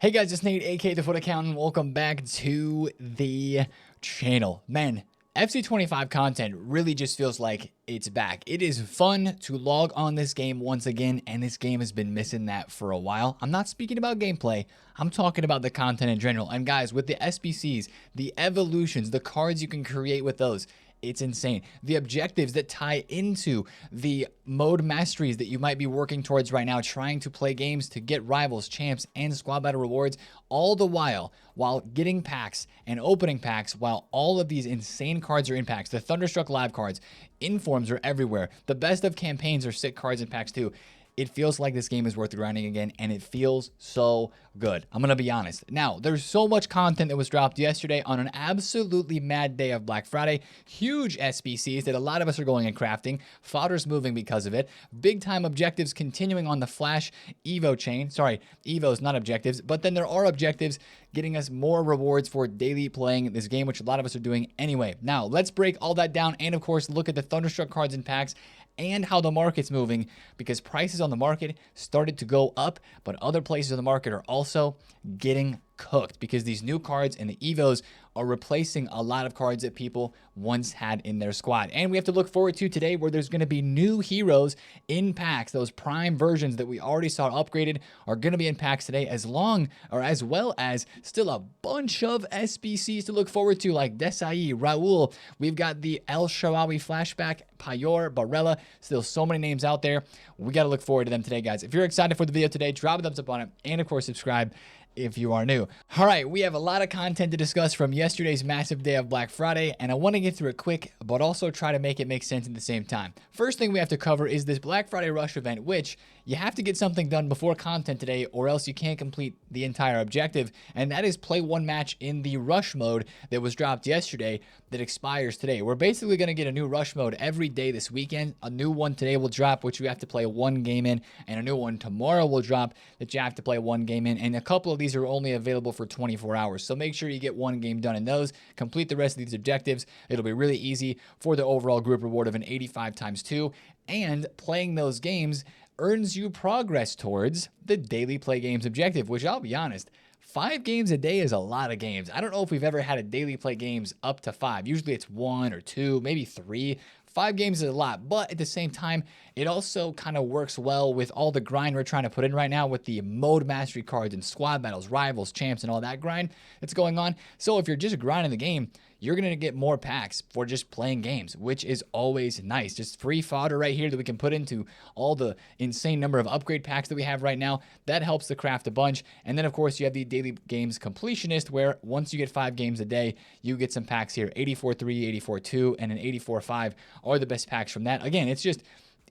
Hey guys, it's Nate, aka TheFutAccountant. Welcome back to the channel. Man, FC25 content really just feels like it's back. It is fun to log on this game once again, and this game has been missing that for a while. I'm not speaking about gameplay. I'm talking about the content in general. And guys, with the SBCs, the evolutions, the cards you can create with those, it's insane. The objectives that tie into the mode masteries that you might be working towards right now, trying to play games to get rivals, champs, and squad battle rewards, all the while getting packs and opening packs, while all of these insane cards are in packs. The Thunderstruck live cards, informs are everywhere. The best of campaigns are sick cards in packs too. It feels like this game is worth grinding again, and it feels so good. I'm going to be honest. Now, there's so much content that was dropped yesterday on an absolutely mad day of Black Friday. Huge SBCs that a lot of us are going and crafting. Fodder's moving because of it. Big-time objectives continuing on the Flash Evo chain. Sorry, Evos, not objectives. But then there are objectives getting us more rewards for daily playing this game, which a lot of us are doing anyway. Now, let's break all that down and, of course, look at the Thunderstruck cards and packs and how the market's moving, because prices on the market started to go up, but other places on the market are also getting cooked because these new cards and the Evos are replacing a lot of cards that people once had in their squad. And we have to look forward to today where there's going to be new heroes in packs. Those prime versions that we already saw upgraded are going to be in packs today, as well as still a bunch of SBCs to look forward to, like Desai, Raul. We've got the El Shaarawy flashback, Payor, Barella. Still so many names out there. We got to look forward to them today, guys. If you're excited for the video today, drop a thumbs up on it, and of course subscribe if you are new. All right, we have a lot of content to discuss from yesterday's massive day of Black Friday, and I want to get through it quick, but also try to make it make sense at the same time. First thing we have to cover is this Black Friday Rush event, which you have to get something done before content today, or else you can't complete the entire objective, and that is play one match in the Rush mode that was dropped yesterday that expires today. We're basically going to get a new Rush mode every day this weekend. A new one today will drop, which you have to play one game in, and a new one tomorrow will drop that you have to play one game in, and a couple of these are only available for 24 hours. So make sure you get one game done in those, complete the rest of these objectives. It'll be really easy for the overall group reward of an 85 times 2, and playing those games earns you progress towards the daily play games objective, which I'll be honest, 5 games a day is a lot of games. I don't know if we've ever had a daily play games up to 5. Usually it's 1 or 2, maybe 3. 5 games is a lot, but at the same time, it also kind of works well with all the grind we're trying to put in right now with the mode mastery cards and squad battles, rivals, champs, and all that grind that's going on. So if you're just grinding the game, you're going to get more packs for just playing games, which is always nice. Just free fodder right here that we can put into all the insane number of upgrade packs that we have right now. That helps the craft a bunch. And then, of course, you have the daily games completionist, where once you get 5 games a day, you get some packs here. 84-3, 84-2, and an 84-5 are the best packs from that. Again, it's just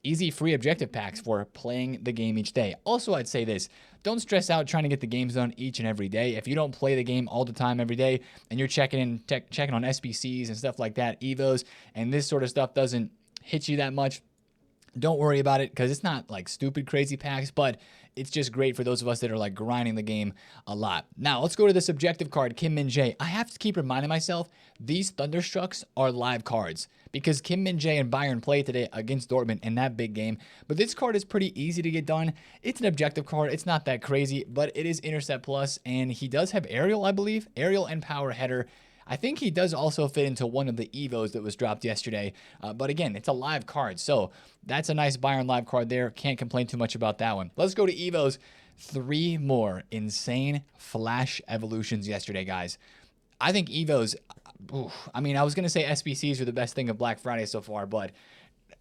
easy free objective packs for playing the game each day. Also, I'd say this: don't stress out trying to get the games done each and every day. If you don't play the game all the time every day and you're checking on SBCs and stuff like that, Evos, and this sort of stuff doesn't hit you that much, don't worry about it, because it's not like stupid crazy packs, but it's just great for those of us that are like grinding the game a lot. Now, let's go to this objective card, Kim Min-jae. I have to keep reminding myself these Thunderstrucks are live cards because Kim Min-jae and Bayern played today against Dortmund in that big game. But this card is pretty easy to get done. It's an objective card. It's not that crazy, but it is Intercept Plus, and he does have Aerial, I believe. Aerial and Power Header. I think he does also fit into one of the Evos that was dropped yesterday. But again, it's a live card. So that's a nice Bayern live card there. Can't complain too much about that one. Let's go to Evos. 3 more insane Flash evolutions yesterday, guys. I think Evos, I mean, I was going to say SBCs are the best thing of Black Friday so far, but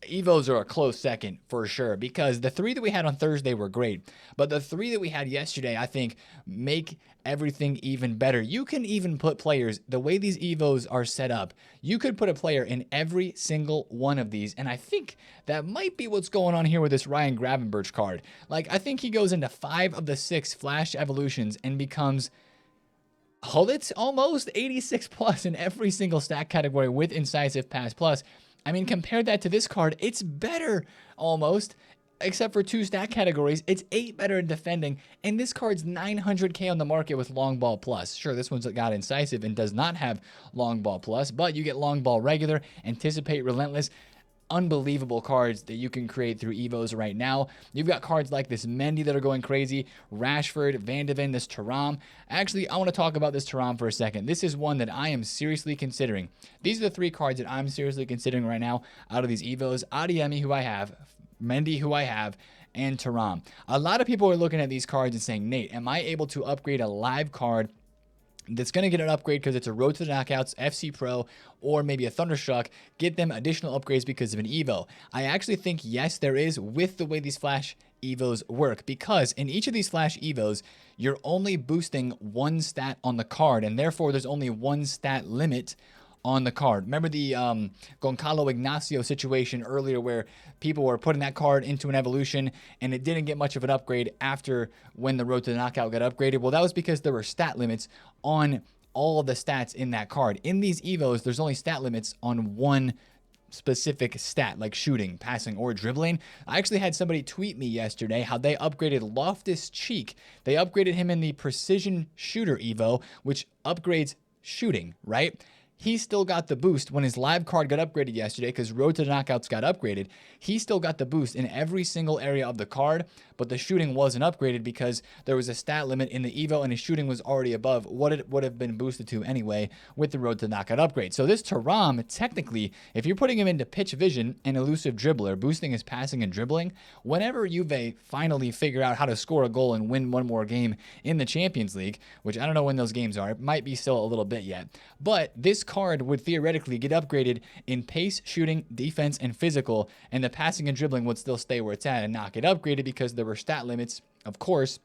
Evos are a close second for sure, because the 3 that we had on Thursday were great, but the 3 that we had yesterday, I think, make everything even better. You can even put players, the way these Evos are set up, you could put a player in every single one of these, and I think that might be what's going on here with this Ryan Gravenberch card. Like, I think he goes into 5 of the 6 Flash evolutions and becomes Hullets almost 86 plus in every single stat category with Incisive Pass Plus. I mean, compare that to this card, it's better almost, except for 2 stat categories. It's 8 better in defending, and this card's 900k on the market with Long Ball Plus. Sure, this one's got Incisive and does not have Long Ball Plus, but you get Long Ball Regular, Anticipate, Relentless. unbelievable cards that you can create through Evos right now. You've got cards like this Mendy that are going crazy, Rashford, Van de Ven, this Thuram. Actually, I want to talk about this Thuram for a second. This is one that I am seriously considering. These are the 3 cards that I'm seriously considering right now out of these Evos. Adeyemi, who I have, Mendy, who I have, and Thuram. A lot of people are looking at these cards and saying, Nate, am I able to upgrade a live card that's going to get an upgrade because it's a Road to the Knockouts, FC Pro, or maybe a Thunderstruck, get them additional upgrades because of an Evo? I actually think, yes, there is, with the way these Flash Evos work, because in each of these Flash Evos, you're only boosting 1 stat on the card, and therefore there's only 1 stat limit on the card. Remember the Goncalo Ignacio situation earlier where people were putting that card into an evolution and it didn't get much of an upgrade after when the Road to the Knockout got upgraded? Well, that was because there were stat limits on all of the stats in that card. In these Evos, there's only stat limits on 1 specific stat, like shooting, passing, or dribbling. I actually had somebody tweet me yesterday how they upgraded Loftus-Cheek. They upgraded him in the Precision Shooter Evo, which upgrades shooting, right? He still got the boost when his live card got upgraded yesterday because Road to the Knockouts got upgraded. He still got the boost in every single area of the card, but the shooting wasn't upgraded because there was a stat limit in the Evo and his shooting was already above what it would have been boosted to anyway with the Road to the Knockout upgrade. So this Thuram, technically, if you're putting him into pitch vision and elusive dribbler, boosting his passing and dribbling, whenever Juve finally figure out how to score a goal and win one more game in the Champions League, which I don't know when those games are, it might be still a little bit yet, but this card would theoretically get upgraded in pace, shooting, defense, and physical, and the passing and dribbling would still stay where it's at and not get upgraded because there were stat limits, of course,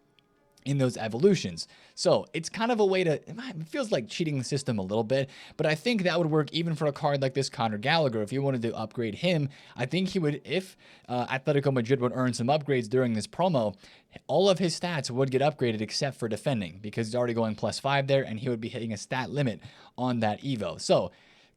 in those evolutions. So it's kind of a way to, it feels like cheating the system a little bit, but I think that would work even for a card like this Conor Gallagher. If you wanted to upgrade him, I think he would, if Atletico Madrid would earn some upgrades during this promo, all of his stats would get upgraded except for defending because he's already going +5 there and he would be hitting a stat limit on that Evo. So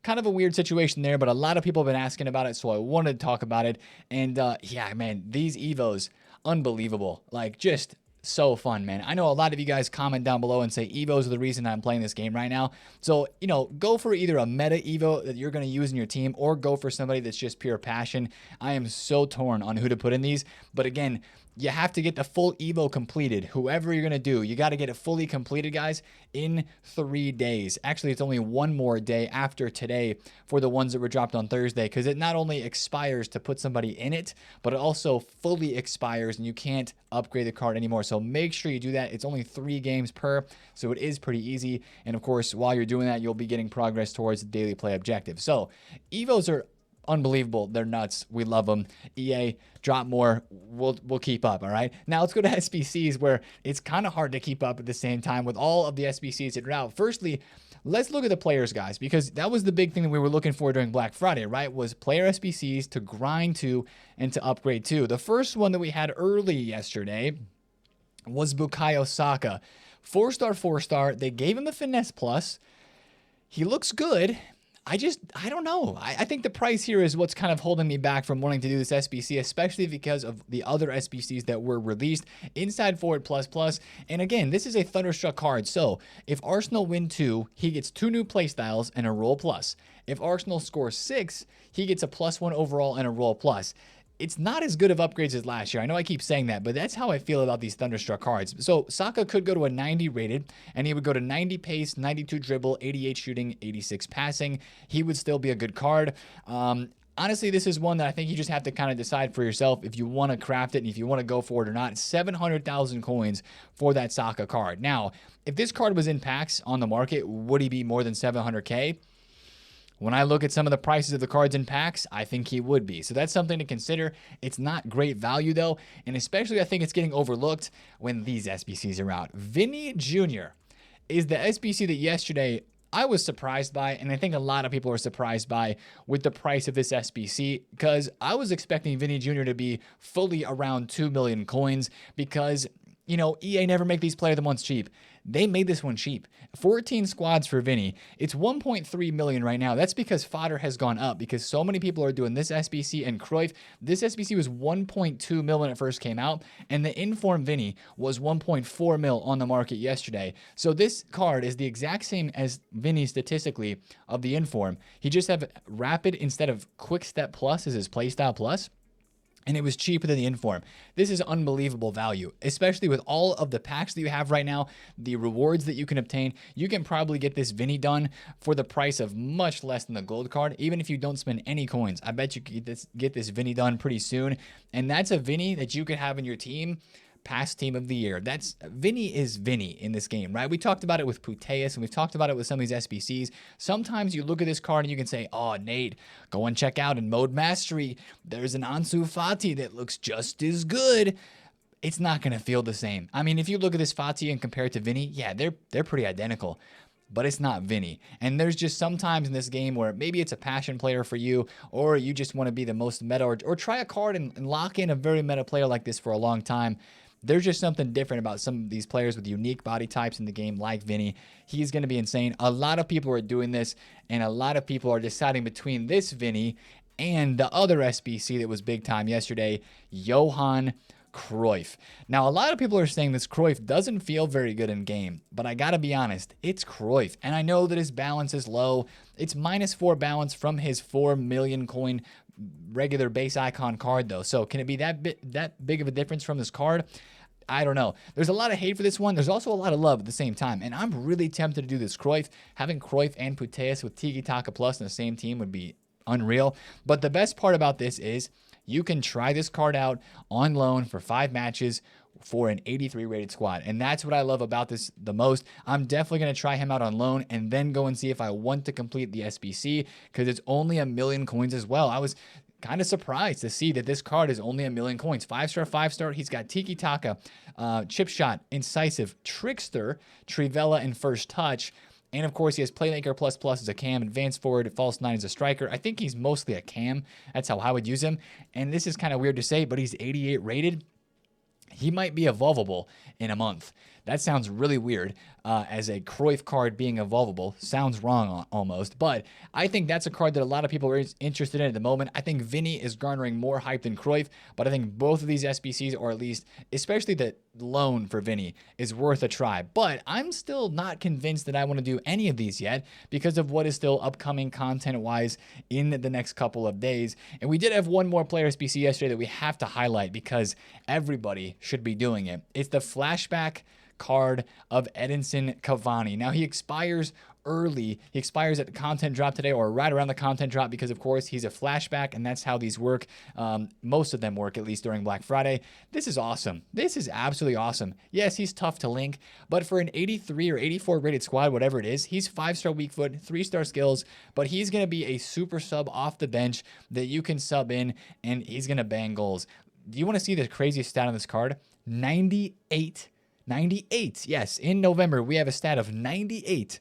kind of a weird situation there, but a lot of people have been asking about it, so I wanted to talk about it. And yeah, man, these Evos, unbelievable. Like, just so fun, man. I know a lot of you guys comment down below and say Evos are the reason I'm playing this game right now. So, you know, go for either a meta Evo that you're going to use in your team or go for somebody that's just pure passion. I am so torn on who to put in these. But again, you have to get the full Evo completed. Whoever you're going to do, you got to get it fully completed, guys, in 3 days. Actually, it's only 1 more day after today for the ones that were dropped on Thursday because it not only expires to put somebody in it, but it also fully expires and you can't upgrade the card anymore. So make sure you do that. It's only 3 games per, so it is pretty easy. And of course, while you're doing that, you'll be getting progress towards the daily play objective. So Evos are unbelievable. They're nuts. We love them. EA, drop more. We'll keep up. All right. Now let's go to SBCs, where it's kind of hard to keep up at the same time with all of the SBCs that are out. Firstly, let's look at the players, guys, because that was the big thing that we were looking for during Black Friday, right? Was player SBCs to grind to and to upgrade to. The first one that we had early yesterday was Bukayo Saka. 4-star, 4-star. They gave him the finesse plus. He looks good. I don't know. I think the price here is what's kind of holding me back from wanting to do this SBC, especially because of the other SBCs that were released. Inside forward plus. And again, this is a Thunderstruck card. So if Arsenal win 2, he gets 2 new playstyles and a roll plus. If Arsenal scores 6, he gets a +1 overall and a roll plus. It's not as good of upgrades as last year. I know I keep saying that, but that's how I feel about these Thunderstruck cards. So Saka could go to a 90 rated, and he would go to 90 pace, 92 dribble, 88 shooting, 86 passing. He would still be a good card. Honestly, this is one that I think you just have to kind of decide for yourself if you want to craft it and if you want to go for it or not. 700,000 coins for that Saka card. Now, if this card was in packs on the market, would he be more than 700K? When I look at some of the prices of the cards in packs, I think he would be. So that's something to consider. It's not great value, though, and especially I think it's getting overlooked when these SBCs are out. Vinny Jr. is the SBC that yesterday I was surprised by, and I think a lot of people are surprised by with the price of this SBC, because I was expecting Vinny Jr. to be fully around 2 million coins because you know, EA never make these player the ones cheap. They made this one cheap. 14 squads for Vinny. It's 1.3 million right now. That's because fodder has gone up because so many people are doing this SBC and Cruyff. This SBC was 1.2 mil when it first came out, and the Inform Vinny was 1.4 mil on the market yesterday. So this card is the exact same as Vinny statistically of the Inform. He just have Rapid instead of Quick Step Plus as his playstyle plus. And it was cheaper than the Inform. This is unbelievable value, especially with all of the packs that you have right now, the rewards that you can obtain. You can probably get this Vinny done for the price of much less than the gold card, even if you don't spend any coins. I bet you could get this Vinny done pretty soon. And that's a Vinny that you could have in your team. Past team of the year. That's Vinny is Vinny in this game, right? We talked about it with Puteus, and we've talked about it with some of these SBCs. Sometimes you look at this card and you can say, oh, Nate, go and check out in Mode Mastery. There's an Ansu Fati that looks just as good. It's not going to feel the same. I mean, if you look at this Fati and compare it to Vinny, yeah, they're pretty identical. But it's not Vinny. And there's just sometimes in this game where maybe it's a passion player for you, or you just want to be the most meta, or try a card and lock in a very meta player like this for a long time. There's just something different about some of these players with unique body types in the game like Vinny. He's going to be insane. A lot of people are doing this, and a lot of people are deciding between this Vinny and the other SBC that was big time yesterday, Johan Cruyff. Now, a lot of people are saying this Cruyff doesn't feel very good in game, but I gotta be honest, it's Cruyff. And I know that his balance is low. It's -4 balance from his 4 million coin regular base icon card though. So can it be that big of a difference from this card? I don't know. There's a lot of hate for this one. There's also a lot of love at the same time. And I'm really tempted to do this Cruyff. Having Cruyff and Puteus with Tiki Taka Plus in the same team would be unreal. But the best part about this is you can try this card out on loan for 5 matches for an 83 rated squad. And that's what I love about this the most. I'm definitely going to try him out on loan and then go and see if I want to complete the SBC because it's only 1 million coins as well. I was kind of surprised to see that this card is only 1 million coins. 5-star, 5-star. He's got Tiki Taka, Chip Shot, Incisive, Trickster, Trivella, and First Touch. And of course, he has Playmaker ++ as a cam, Advanced Forward, False 9 as a striker. I think he's mostly a cam. That's how I would use him. And this is kind of weird to say, but he's 88 rated. He might be evolvable in a month. That sounds really weird as a Cruyff card being evolvable. Sounds wrong almost, but I think that's a card that a lot of people are interested in at the moment. I think Vinny is garnering more hype than Cruyff, but I think both of these SBCs, or at least especially the loan for Vinny, is worth a try. But I'm still not convinced that I want to do any of these yet because of what is still upcoming content-wise in the next couple of days. And we did have one more player SBC yesterday that we have to highlight because everybody should be doing it. It's the flashback card of Edinson Cavani. Now he expires early. He expires at the content drop today or right around the content drop because of course he's a flashback and that's how these work. Most of them work at least during Black Friday. This is awesome. This is absolutely awesome. Yes, he's tough to link, but for an 83 or 84 rated squad, whatever it is, he's 5-star weak foot, 3-star skills, but he's going to be a super sub off the bench that you can sub in and he's going to bang goals. Do you want to see the craziest stat on this card? 98. Yes, in November, we have a stat of 98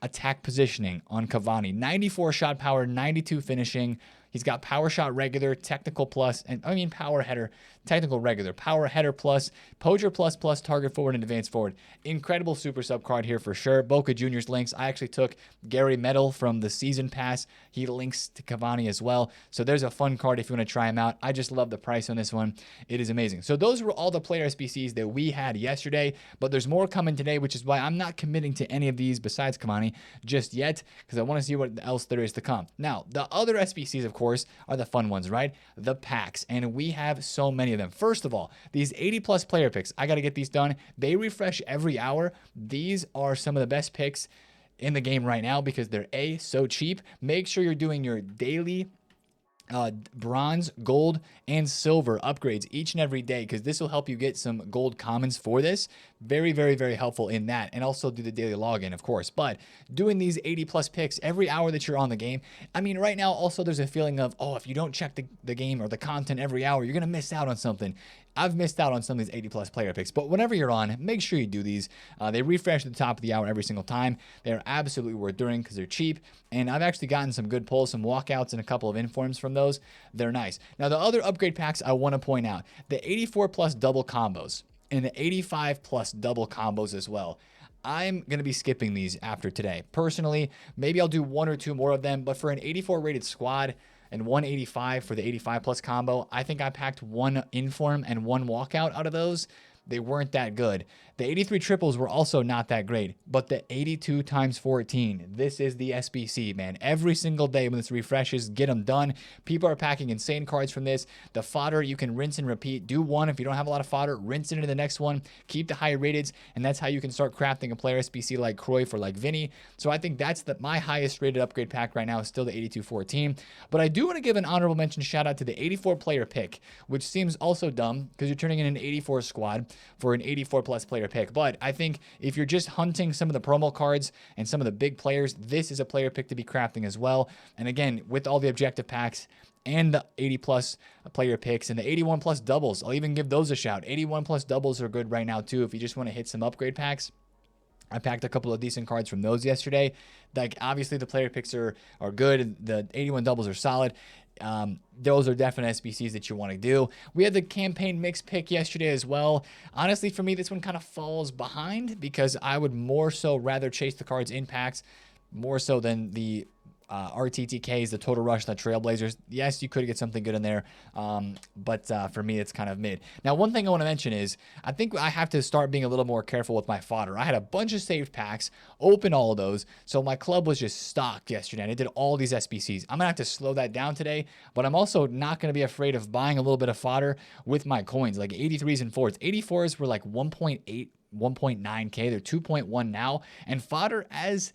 attack positioning on Cavani. 94 shot power, 92 finishing. He's got power shot regular, technical plus, and I mean power header, technical regular, power header plus, poacher plus, target forward, and advanced forward. Incredible super sub card here for sure. Boca Juniors links. I actually took Gary Medel from the season pass. He links to Cavani as well. So there's a fun card if you want to try him out. I just love the price on this one. It is amazing. So those were all the player SBCs that we had yesterday, but there's more coming today, which is why I'm not committing to any of these besides Cavani just yet, because I want to see what else there is to come. Now, the other SBCs, of course, are the fun ones, right? The packs, and we have so many of them. First of all, these 80+ player picks, I got to get these done. They refresh every hour. These are some of the best picks in the game right now because they're so cheap. Make sure you're doing your daily bronze, gold, and silver upgrades each and every day because this will help you get some gold commons for this. Very, very, very helpful in that. And also do the daily login, of course. But doing these 80+ picks every hour that you're on the game, I mean, right now also there's a feeling of, oh, if you don't check the game or the content every hour, you're going to miss out on something. I've missed out on some of these 80+ player picks, but whenever you're on, make sure you do these. They refresh at the top of the hour every single time. They're absolutely worth doing because they're cheap, and I've actually gotten some good pulls, some walkouts, and a couple of informs from those. They're nice. Now, the other upgrade packs I want to point out, the 84+ double combos. and the 85 plus double combos as well. I'm going to be skipping these after today. Personally, maybe I'll do one or two more of them, but for an 84 rated squad and 185 for the 85 plus combo, I think I packed one inform and one walkout out of those. They weren't that good. The 83 triples were also not that great, but the 82 times 14, this is the SBC, man. Every single day when this refreshes, get them done. People are packing insane cards from this. The fodder, you can rinse and repeat. Do one. If you don't have a lot of fodder, rinse it into the next one. Keep the higher rateds, and that's how you can start crafting a player SBC like Cruyff or like Vinny. So I think that's my highest rated upgrade pack right now is still the 82-14. But I do want to give an honorable mention shout out to the 84 player pick, which seems also dumb because you're turning in an 84 squad for an 84 plus player pick. But I think if you're just hunting some of the promo cards and some of the big players, this is a player pick to be crafting as well. And again, with all the objective packs and the 80 plus player picks and the 81 plus doubles, I'll even give those a shout. 81 plus doubles are good right now too if you just want to hit some upgrade packs. I packed a couple of decent cards from those yesterday. Like obviously the player picks are good. The 81 doubles are solid. Those are definite SBCs that you want to do. We had the campaign mix pick yesterday as well. Honestly, for me, this one kind of falls behind because I would more so rather chase the cards in packs more so than the RTTKs, the Total Rush, the Trailblazers. Yes, you could get something good in there, but for me, it's kind of mid. Now, one thing I want to mention is I think I have to start being a little more careful with my fodder. I had a bunch of saved packs, opened all of those, so my club was just stocked yesterday, and I did all these SBCs. I'm going to have to slow that down today, but I'm also not going to be afraid of buying a little bit of fodder with my coins, like 83s and 4s. 84s were like 1.8, 1.9K. They're 2.1 now, and fodder as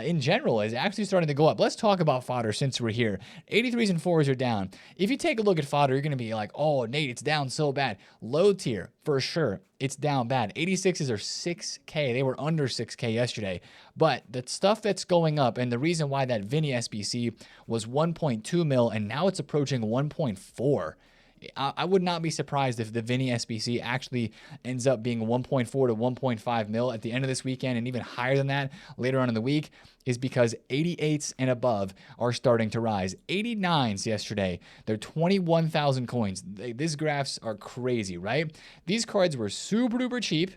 in general is actually starting to go up. Let's talk about fodder since we're here. 83s and 4s are down. If you take a look at fodder, you're going to be like, oh, Nate, it's down so bad. Low tier, for sure, it's down bad. 86s are 6K. They were under 6K yesterday. But the stuff that's going up, and the reason why that Vinny SBC was 1.2 mil, and now it's approaching 1.4. I would not be surprised if the Vinny SBC actually ends up being 1.4 to 1.5 mil at the end of this weekend and even higher than that later on in the week is because 88s and above are starting to rise. 89s yesterday, they're 21,000 coins. These graphs are crazy, right? These cards were super duper cheap,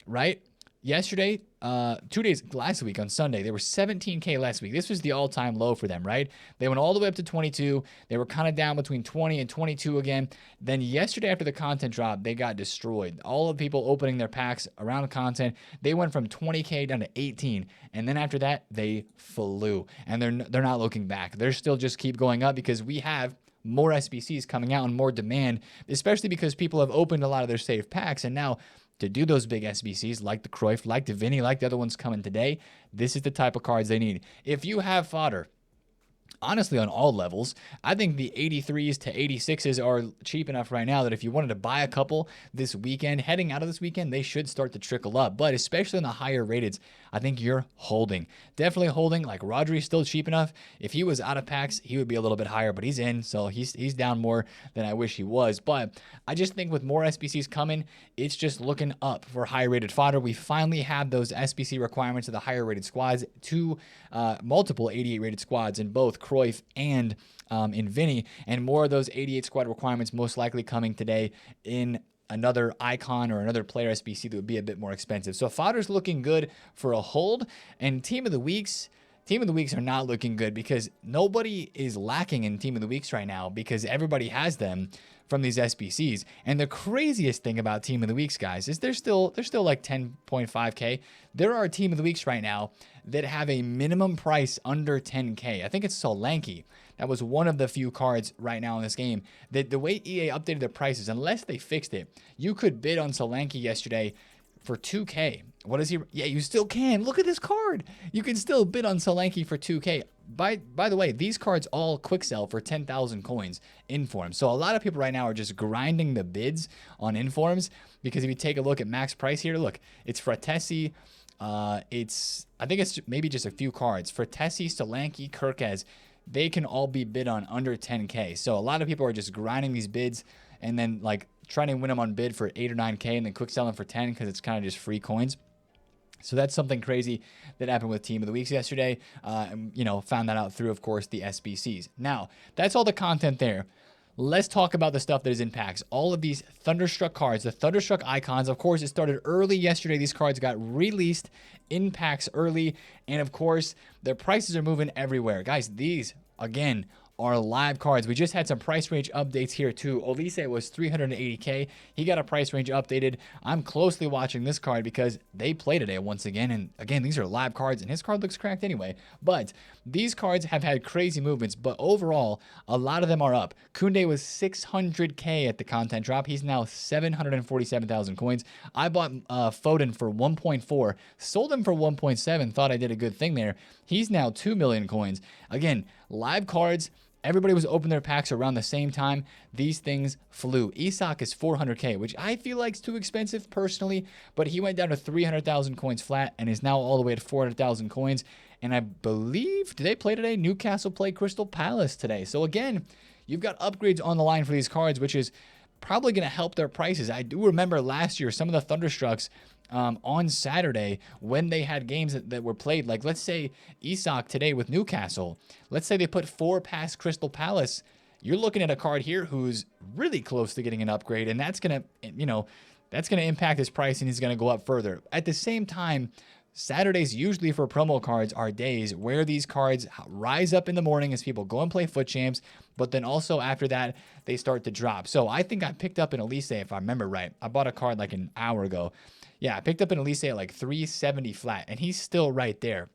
right? Yesterday, 2 days last week on Sunday, they were 17K last week. This was the all-time low for them, right? They went all the way up to 22. They were kind of down between 20 and 22 again. Then yesterday after the content drop, they got destroyed. All the people opening their packs around the content, they went from 20K down to 18. And then after that, they flew. And they're not looking back. They're still just keep going up because we have more SBCs coming out and more demand, especially because people have opened a lot of their saved packs. And now to do those big SBCs like the Cruyff, like the Vinny, like the other ones coming today, this is the type of cards they need. If you have fodder, honestly, on all levels, I think the 83s to 86s are cheap enough right now that if you wanted to buy a couple this weekend, heading out of this weekend, they should start to trickle up. But especially in the higher rateds, I think you're holding. Definitely holding. Like Rodri's still cheap enough. If he was out of packs, he would be a little bit higher, but he's in, so he's down more than I wish he was. But I just think with more SBCs coming, it's just looking up for higher rated fodder. We finally have those SBC requirements of the higher rated squads, multiple 88 rated squads in both Cruyff and in Vinny, and more of those 88 squad requirements most likely coming today in another icon or another player SBC that would be a bit more expensive. So fodder's looking good for a hold, and team of the weeks are not looking good because nobody is lacking in team of the weeks right now because everybody has them from these SBCs. And the craziest thing about team of the weeks, guys, is they're still like 10.5K. There are team of the weeks right now that have a minimum price under 10K. I think it's Solanke. That was one of the few cards right now in this game that the way EA updated their prices, unless they fixed it, you could bid on Solanke yesterday for 2K. What is he? Yeah, you still can. Look at this card. You can still bid on Solanke for 2K. By the way, these cards all quick sell for 10,000 coins informs. So a lot of people right now are just grinding the bids on informs because if you take a look at max price here, look, it's Fratesi. I think it's maybe just a few cards. Fratesi, Solanke, Kirkez, they can all be bid on under 10K. So a lot of people are just grinding these bids and then like trying to win them on bid for 8 or 9K and then quick selling for 10 because it's kind of just free coins. So that's something crazy that happened with Team of the Weeks yesterday. Found that out through, of course, the SBCs. Now, that's all the content there. let's talk about the stuff that is in packs. All of these Thunderstruck cards, the Thunderstruck icons, of course, it started early yesterday. These cards got released in packs early, and of course, their prices are moving everywhere. Guys, these, again, are live cards. We just had some price range updates here too. Olise was 380k. He got a price range updated. I'm closely watching this card because they play today once again. And again, these are live cards and his card looks cracked anyway. But these cards have had crazy movements, but overall, a lot of them are up. Kunde was 600k at the content drop. He's now 747,000 coins. I bought Foden for 1.4, sold him for 1.7, thought I did a good thing there. He's now 2 million coins. Again, live cards. Everybody was opening their packs around the same time. These things flew. Isak is 400k, which I feel like is too expensive personally, but he went down to 300,000 coins flat and is now all the way to 400,000 coins. And I believe, did they play today? Newcastle played Crystal Palace today. So again, you've got upgrades on the line for these cards, which is probably going to help their prices. I do remember last year, some of the Thunderstrucks on Saturday when they had games that were played, like let's say Isak today with Newcastle, let's say they put 4 past Crystal Palace, you're looking at a card here who's really close to getting an upgrade, and that's going to, that's going to impact his price and he's going to go up further. At the same time, Saturdays usually for promo cards are days where these cards rise up in the morning as people go and play Foot Champs, but then also after that, they start to drop. So I think I picked up an Olise, if I remember right. I bought a card like an hour ago. Yeah, I picked up an Olise at like 370 flat, and he's still right there.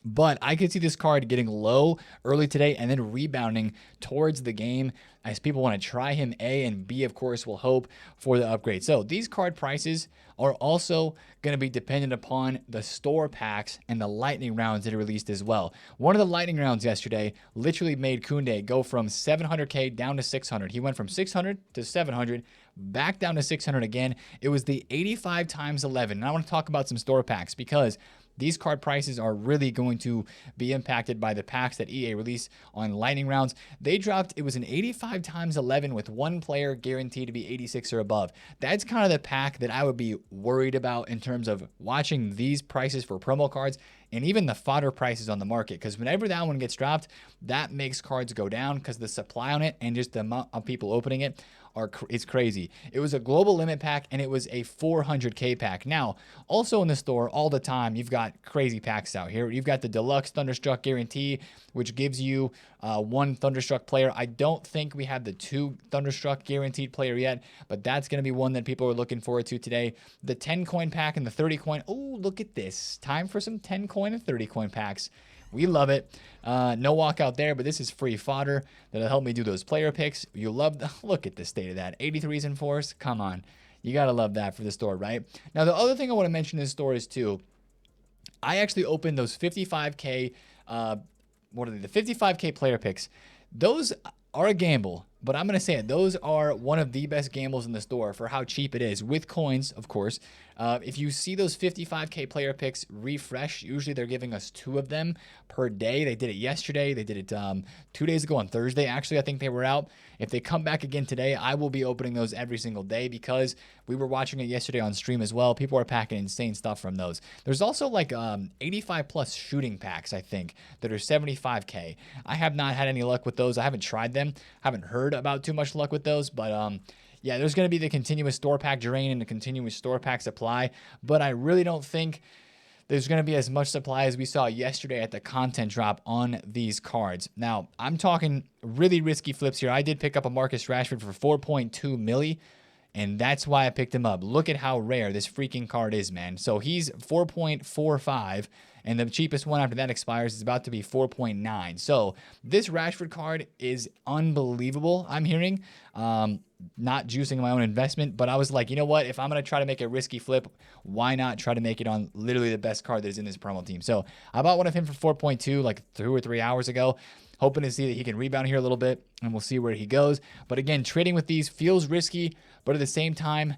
But I could see this card getting low early today and then rebounding towards the game as people want to try him A, and B, of course, will hope for the upgrade. So these card prices are also going to be dependent upon the store packs and the lightning rounds that are released as well. One of the lightning rounds yesterday literally made Kunde go from 700k down to 600. He went from 600 to 700, back down to 600 again. It was the 85 times 11. And I want to talk about some store packs because these card prices are really going to be impacted by the packs that EA release on lightning rounds. They dropped, it was an 85 times 11 with one player guaranteed to be 86 or above. That's kind of the pack that I would be worried about in terms of watching these prices for promo cards and even the fodder prices on the market, because whenever that one gets dropped, that makes cards go down because the supply on it and just the amount of people opening it is crazy. It was a global limit pack and it was a 400k pack. Now, also in the store all the time, you've got crazy packs out here. You've got the deluxe Thunderstruck guarantee, which gives you one Thunderstruck player. I don't think we have the 2 Thunderstruck guaranteed player yet, but that's going to be one that people are looking forward to today. The 10 coin pack and the 30 coin. Oh, look at this. Time for some 10 coin and 30 coin packs. We love it. No walkout there, but this is free fodder that'll help me do those player picks. You love the look at the state of that. 83s in force. Come on. You got to love that for the store, right? Now, the other thing I want to mention in the store is too, I actually opened those 55K, what are they? The 55K player picks. Those are a gamble, but I'm going to say it. Those are one of the best gambles in the store for how cheap it is with coins, of course. If you see those 55K player picks refresh, usually they're giving us 2 of them per day. They did it yesterday. They did it 2 days ago on Thursday. Actually, I think they were out. If they come back again today, I will be opening those every single day because we were watching it yesterday on stream as well. People are packing insane stuff from those. There's also like 85 plus shooting packs, I think, that are 75K. I have not had any luck with those. I haven't tried them. Haven't heard about too much luck with those, but yeah, there's going to be the continuous store pack drain and the continuous store pack supply, but I really don't think there's going to be as much supply as we saw yesterday at the content drop on these cards. Now, I'm talking really risky flips here. I did pick up a Marcus Rashford for 4.2 milli, and that's why I picked him up. Look at how rare this freaking card is, man. So he's 4.45, and the cheapest one after that expires is about to be 4.9. So this Rashford card is unbelievable, I'm hearing. Not juicing my own investment, but I was like, you know what? If I'm going to try to make a risky flip, why not try to make it on literally the best card that is in this promo team? So I bought one of him for 4.2 like 2 or 3 hours ago, hoping to see that he can rebound here a little bit, and we'll see where he goes. But again, trading with these feels risky, but at the same time,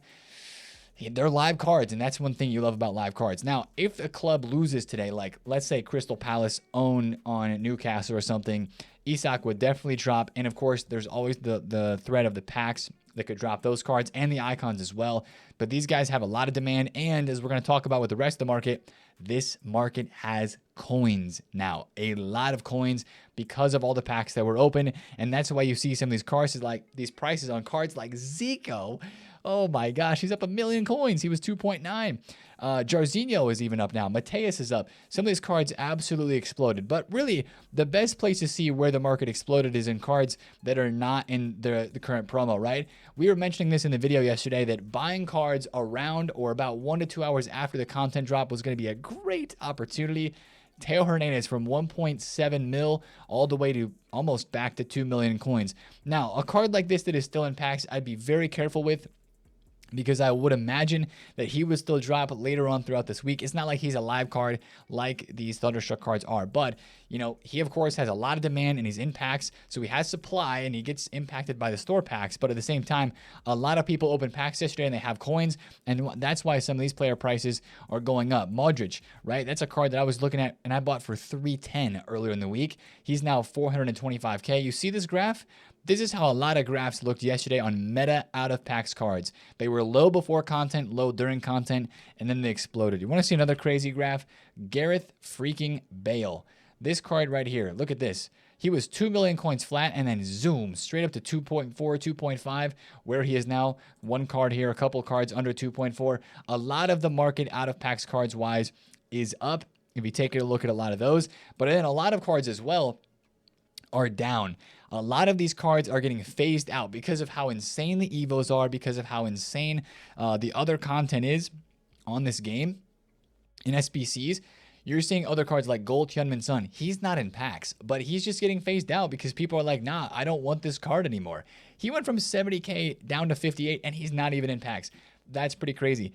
they're live cards, and that's one thing you love about live cards. Now, if a club loses today, like let's say Crystal Palace own on Newcastle or something, Isak would definitely drop. And of course, there's always the threat of the packs that could drop those cards and the icons as well. But these guys have a lot of demand. And as we're going to talk about with the rest of the market, this market has coins now, a lot of coins because of all the packs that were open. And that's why you see some of these cards, like these prices on cards like Zico. Oh my gosh, he's up 1 million coins. He was 2.9. Jarzinho is even up now. Mateus is up. Some of these cards absolutely exploded. But really, the best place to see where the market exploded is in cards that are not in the current promo, right? We were mentioning this in the video yesterday that buying cards around or about 1 to 2 hours after the content drop was going to be a great opportunity. Teo Hernandez from 1.7 mil all the way to almost back to 2 million coins. Now, a card like this that is still in packs, I'd be very careful with, because I would imagine that he would still drop later on throughout this week. It's not like he's a live card like these Thunderstruck cards are, but you know, he of course has a lot of demand and he's in packs, so he has supply and he gets impacted by the store packs. But at the same time, a lot of people open packs yesterday and they have coins, and that's why some of these player prices are going up. Modric, right? That's a card that I was looking at and I bought for 310 earlier in the week. He's now 425k. You see this graph? This is how a lot of graphs looked yesterday on meta out of packs cards. They were low before content, low during content, and then they exploded. You want to see another crazy graph? Gareth freaking Bale. This card right here, look at this. He was 2 million coins flat and then zoom straight up to 2.4, 2.5, where he is now. One card here, a couple cards under 2.4. A lot of the market out of packs cards wise is up if you take a look at a lot of those. But then a lot of cards as well are down. A lot of these cards are getting phased out because of how insane the evos are, because of how insane the other content is on this game. In SBCs, you're seeing other cards like Gold Hyunmin Sun. He's not in packs, but he's just getting phased out because people are like, nah, I don't want this card anymore. He went from 70k down to 58 and he's not even in packs. That's pretty crazy.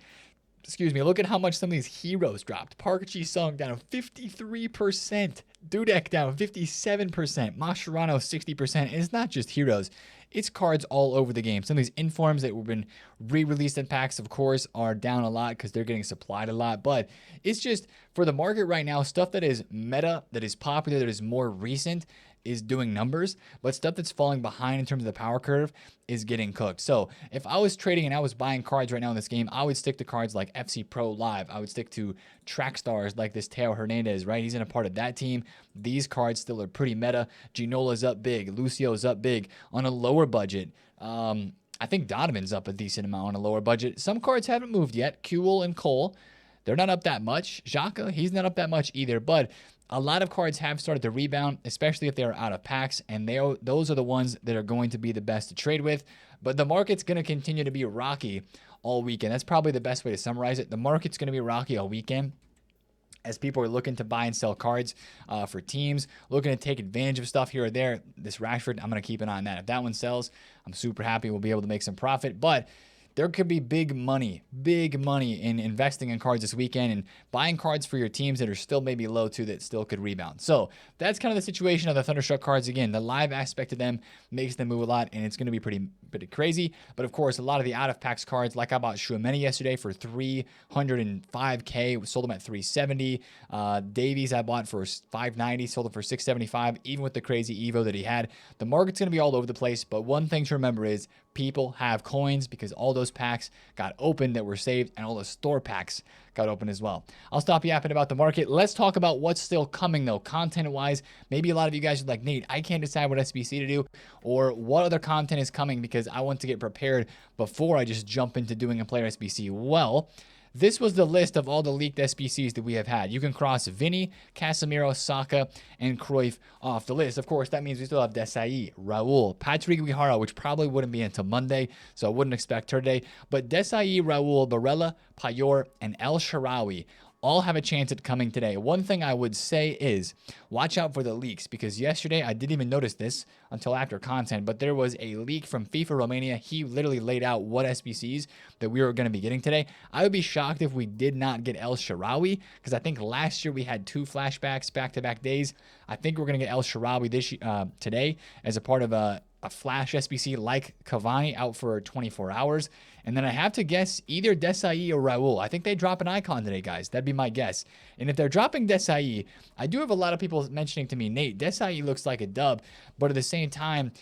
Excuse me, look at how much some of these heroes dropped. Park Ji-sung down 53%. Dudek down 57%. Mascherano 60%. And it's not just heroes. It's cards all over the game. Some of these informs that have been re-released in packs, of course, are down a lot because they're getting supplied a lot. But it's just, for the market right now, stuff that is meta, that is popular, that is more recent, is doing numbers, but stuff that's falling behind in terms of the power curve is getting cooked. So if I was trading and I was buying cards right now in this game, I would stick to cards like FC Pro Live. I would stick to track stars like this Teo Hernandez, right? He's in a part of that team. These cards still are pretty meta. Ginola's up big. Lucio's up big on a lower budget. I think Donovan's up a decent amount on a lower budget. Some cards haven't moved yet. Kuhl and Cole, they're not up that much. Xhaka, he's not up that much either, but a lot of cards have started to rebound, especially if they are out of packs, and those are the ones that are going to be the best to trade with. But the market's going to continue to be rocky all weekend. That's probably the best way to summarize it. The market's going to be rocky all weekend as people are looking to buy and sell cards for teams, looking to take advantage of stuff here or there. This Rashford, I'm going to keep an eye on that. If that one sells, I'm super happy. We'll be able to make some profit. But there could be big money in investing in cards this weekend and buying cards for your teams that are still maybe low too, that still could rebound. So that's kind of the situation of the Thunderstruck cards. Again, the live aspect of them makes them move a lot, and it's going to be pretty crazy. But of course, a lot of the out of packs cards, like I bought Tchouaméni yesterday for 305k, we sold them at 370. Davies I bought for 590, sold them for 675. Even with the crazy Evo that he had, the market's going to be all over the place. But one thing to remember is people have coins because all those packs got opened that were saved, and all the store packs got open as well. I'll stop yapping about the market. Let's talk about what's still coming though, content wise. Maybe a lot of you guys are like, Nate, I can't decide what SBC to do or what other content is coming because I want to get prepared before I just jump into doing a player SBC. Well, this was the list of all the leaked SBCs that we have had. You can cross Vinny, Casemiro, Saka, and Cruyff off the list. Of course, that means we still have Desai, Raul, Patrick Vieira, which probably wouldn't be until Monday, so I wouldn't expect her today. But Desai, Raul, Barella, Payor, and El Shaarawy all have a chance at coming today. One thing I would say is watch out for the leaks, because yesterday I didn't even notice this until after content, but there was a leak from FIFA Romania. He literally laid out what SBCs that we were going to be getting today. I would be shocked if we did not get El Shaarawy, because I think last year we had 2 flashbacks back-to-back days. I think we're going to get El Shaarawy today as a part of a flash SBC like Cavani out for 24 hours. And then I have to guess either Desai or Raul. I think they drop an icon today, guys. That'd be my guess. And if they're dropping Desai, I do have a lot of people mentioning to me, Nate, Desai looks like a dub, but at the same time,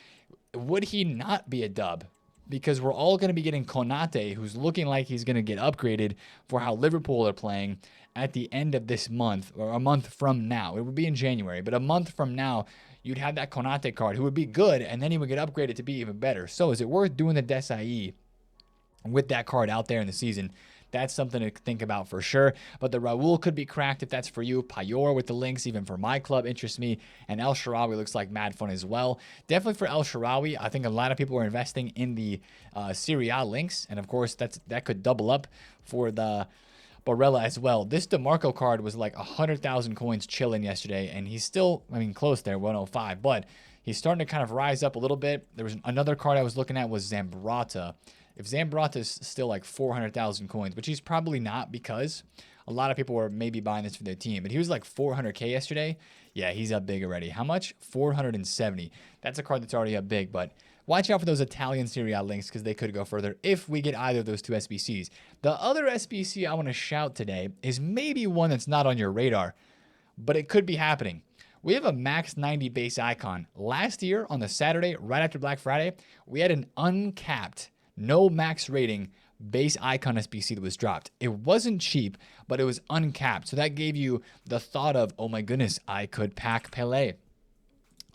would he not be a dub? because we're all going to be getting Konate, who's looking like he's going to get upgraded for how Liverpool are playing at the end of this month, or a month from now. It would be in January, but a month from now, you'd have that Konate card, who would be good, and then he would get upgraded to be even better. So is it worth doing the Desai with that card out there in the season? That's something to think about for sure. But the Raul could be cracked if that's for you. Payor with the links, even for my club, interests me. And El Shaarawy looks like mad fun as well. Definitely for El Shaarawy, I think a lot of people are investing in the Serie A links. And of course, that could double up for the Barella as well. This DeMarco card was like 100,000 coins chilling yesterday. And he's still, I mean, close there, 105. But he's starting to kind of rise up a little bit. There was another card I was looking at was Zambrata. If Zambrata is still like 400,000 coins, which he's probably not, because a lot of people were maybe buying this for their team, but he was like 400K yesterday. Yeah, he's up big already. How much? 470. That's a card that's already up big, but watch out for those Italian Serie A links because they could go further if we get either of those two SBCs. The other SBC I want to shout today is maybe one that's not on your radar, but it could be happening. We have a max 90 base icon. Last year on the Saturday, right after Black Friday, we had an uncapped, no max rating base icon SBC that was dropped. It wasn't cheap, but it was uncapped. So that gave you the thought of, oh my goodness, I could pack Pele.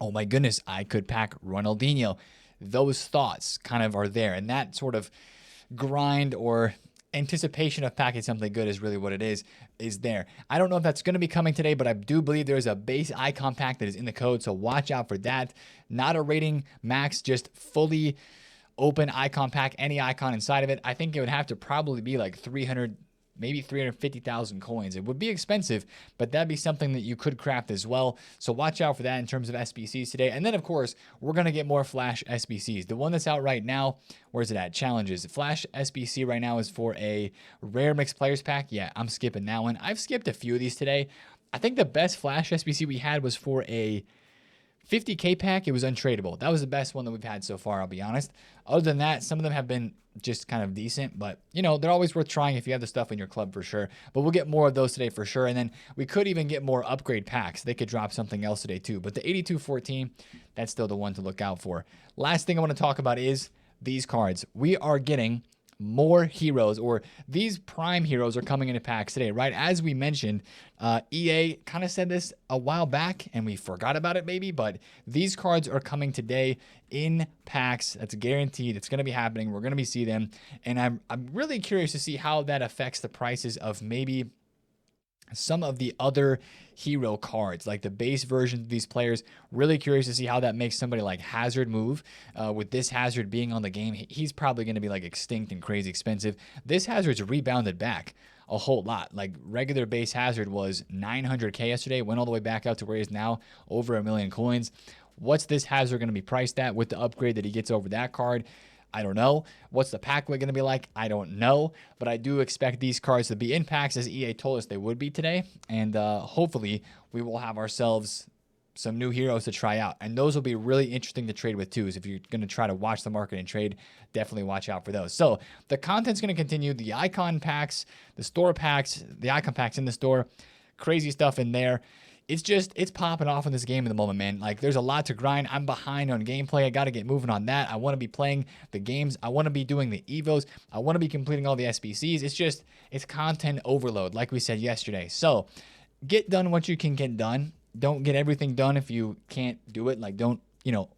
Oh my goodness, I could pack Ronaldinho. Those thoughts kind of are there. And that sort of grind or anticipation of packing something good is really what it is there. I don't know if that's going to be coming today, but I do believe there is a base icon pack that is in the code. So watch out for that. Not a rating max, just fully open icon pack, any icon inside of it. I think it would have to probably be like 300, maybe 350,000 coins. It would be expensive, but that'd be something that you could craft as well. So watch out for that in terms of SBCs today. And then, of course, we're going to get more Flash SBCs. The one that's out right now, where's it at? Challenges. Flash SBC right now is for a rare mixed players pack. Yeah, I'm skipping that one. I've skipped a few of these today. I think the best Flash SBC we had was for a 50K pack. It was untradeable. That was the best one that we've had so far, I'll be honest. Other than that, some of them have been just kind of decent, but you know, they're always worth trying if you have the stuff in your club for sure. But we'll get more of those today for sure. And then we could even get more upgrade packs. They could drop something else today too. But the 8214, that's still the one to look out for. Last thing I want to talk about is these cards. We are getting more heroes, or these prime heroes are coming into packs today, right? As we mentioned, EA kind of said this a while back and we forgot about it maybe, but these cards are coming today in packs. That's guaranteed. It's going to be happening. We're going to be seeing them. And I'm really curious to see how that affects the prices of maybe some of the other hero cards, like the base version of these players. Really curious to see how that makes somebody like Hazard move. With this Hazard being on the game, he's probably going to be like extinct and crazy expensive. This Hazard's rebounded back a whole lot. Like regular base Hazard was 900K yesterday, went all the way back out to where he is now, over 1 million coins. What's this Hazard going to be priced at with the upgrade that he gets over that card? I don't know. What's the pack going to be like? I don't know. But I do expect these cards to be in packs, as EA told us they would be today. And hopefully we will have ourselves some new heroes to try out. And those will be really interesting to trade with too. So if you're going to try to watch the market and trade, definitely watch out for those. So the content's going to continue. The icon packs, the store packs, the icon packs in the store, crazy stuff in there. It's popping off in this game at the moment, man. Like, there's a lot to grind. I'm behind on gameplay. I got to get moving on that. I want to be playing the games. I want to be doing the Evos. I want to be completing all the SBCs. It's content overload, like we said yesterday. So get done what you can get done. Don't get everything done if you can't do it. Like, don't,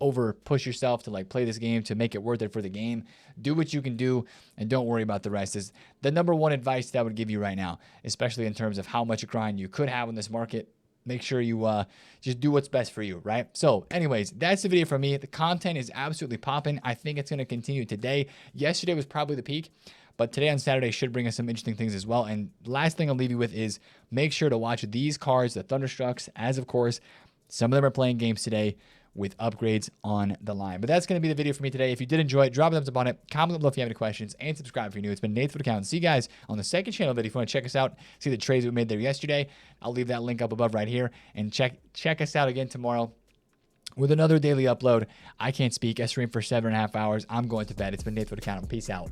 over push yourself to like play this game to make it worth it for the game. Do what you can do and don't worry about the rest. Is the number one advice that I would give you right now, especially in terms of how much grind you could have in this market. Make sure you just do what's best for you, right? So anyways, that's the video for me. The content is absolutely popping. I think it's going to continue today. Yesterday was probably the peak, but today on Saturday should bring us some interesting things as well. And last thing I'll leave you with is make sure to watch these cards, the Thunderstrucks, as of course, some of them are playing games today with upgrades on the line. But that's going to be the video for me today. If you did enjoy it, drop a thumbs up on it, comment below if you have any questions, and subscribe if you're new. It's been TheFutAccountant. See you guys on the second channel video. If you want to check us out, see the trades we made there yesterday, I'll leave that link up above right here. And check us out again tomorrow with another daily upload. I can't speak. I stream for 7.5 hours. I'm going to bed. It's been TheFutAccountant. Peace out.